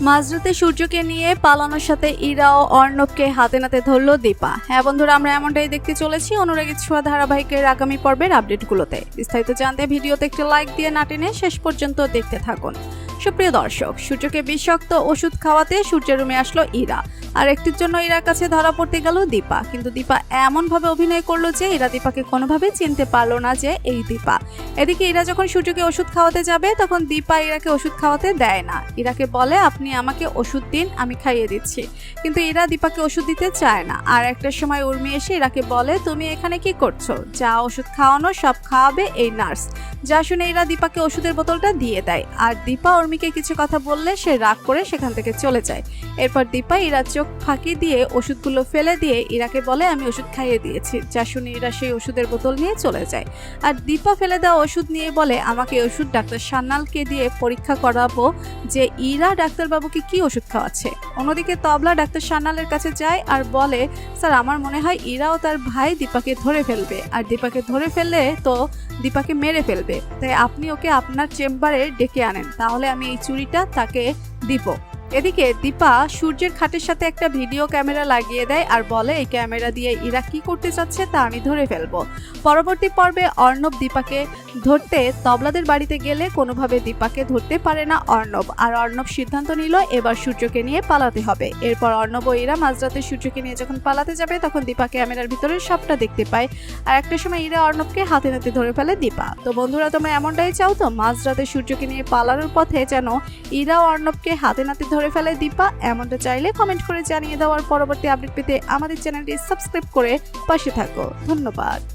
মাঝরাতে সূর্যকে নিয়ে পালানোর সাথে ইরা ও অর্ণবকে হাতে নাতে ধরল দীপা। হ্যাঁ বন্ধুরা, আমরা এমনটাই দেখতে চলেছি অনুরাগী ছোঁয়া ধারাবাহিকের আগামী পর্বের আপডেটগুলোতে। বিস্তারিত জানতে ভিডিওতে একটি লাইক দিয়ে না টেনে শেষ পর্যন্ত দেখতে থাকুন। সুপ্রিয় দর্শক, সূর্যকে বিষাক্ত ওষুধ খাওয়াতে সূর্যের রুমে আসলো ইরা, আর একটির জন্য ইরার কাছে ধরা পড়তে গেল দীপা। কিন্তু দীপা এমনভাবে অভিনয় করলো যে ইরা দীপাকে কোনোভাবে চিনতে পারলো না যে এই দীপা। এদিকে ইরা যখন সূর্যকে ওষুধ খাওয়াতে যাবে তখন দীপা ইরাকে ওষুধ খাওয়াতে দেয় না। ইরাকে বলে, আপনি আমাকে ওষুধ দিন, আমি খাইয়ে দিচ্ছি। কিন্তু ইরা দীপাকে ওষুধ দিতে চায় না। আর একটা সময় উর্মি এসে ইরাকে বলে, তুমি এখানে কি করছো? যা ওষুধ খাওয়ানো সব খাওয়াবে এই নার্স। যা শুনে ইরা দীপাকে ওষুধের বোতলটা দিয়ে দেয়। আর দীপা উর্মিকে কিছু কথা বললে সে রাগ করে সেখান থেকে চলে যায়। এরপর দীপা ইরার চোখ ফাঁকি দিয়ে ওষুধগুলো ফেলে দিয়ে ইরাকে বলে, আমি ওষুধ খাইয়ে দিয়েছি। যা শুনে ইরা সেই ওষুধের বোতল নিয়ে চলে যায়। আর দীপা ফেলে দেওয়া ওষুধ নিয়ে বলে, আমাকে ওষুধ ডাক্তার সান্যালকে দিয়ে পরীক্ষা করাবো যে ইরা ডাক্তারবাবুকে কি ওষুধ খাওয়াচ্ছে। অন্যদিকে তবলা ডাক্তার সান্যালের কাছে যায় আর বলে, স্যার আমার মনে হয় ইরা ও তার ভাই দীপাকে ধরে ফেলবে, আর দীপাকে ধরে ফেললে তো দীপাকে মেরে ফেলবে। তাই আপনি ওকে আপনার চেম্বারে ডেকে আনেন, তাহলে আমি এই চুরিটা তাকে দিব। এদিকে দীপা সূর্যের খাটের সাথে একটা ভিডিও ক্যামেরা লাগিয়ে দেয় আর বলে, এই ক্যামেরা দিয়ে ইরা কি করতে চাচ্ছে তা আমি ধরে ফেলবো। পরবর্তী পর্বে অর্ণব দীপাকে ধরতে তবলাদের বাড়িতে গেলে কোনোভাবে দীপাকে ধরতে পারে না অর্ণব। আর অর্ণব সিদ্ধান্ত নিল এবার সূর্যকে নিয়ে পালাতে হবে। এরপর অর্ণব ও ইরা মাঝরাতে সূর্যকে নিয়ে যখন পালাতে যাবে তখন দীপা ক্যামেরার ভিতরে সবটা দেখতে পায়। আর একটা সময় ইরা অর্ণবকে হাতে নাতে ধরে ফেলে দীপা। তো বন্ধুরা, তোমরা এমনটাই চাও তো মাঝরাতে সূর্যকে নিয়ে পালানোর পথে যেন ইরা ও অর্ণবকে হাতে নাতে ধরে ফেলে দীপা? এমনটা চাইলে কমেন্ট করে জানিয়ে দেওয়ার। পরবর্তী আপডেট পেতে আমাদের চ্যানেলটি সাবস্ক্রাইব করে পাশে থাকো। ধন্যবাদ।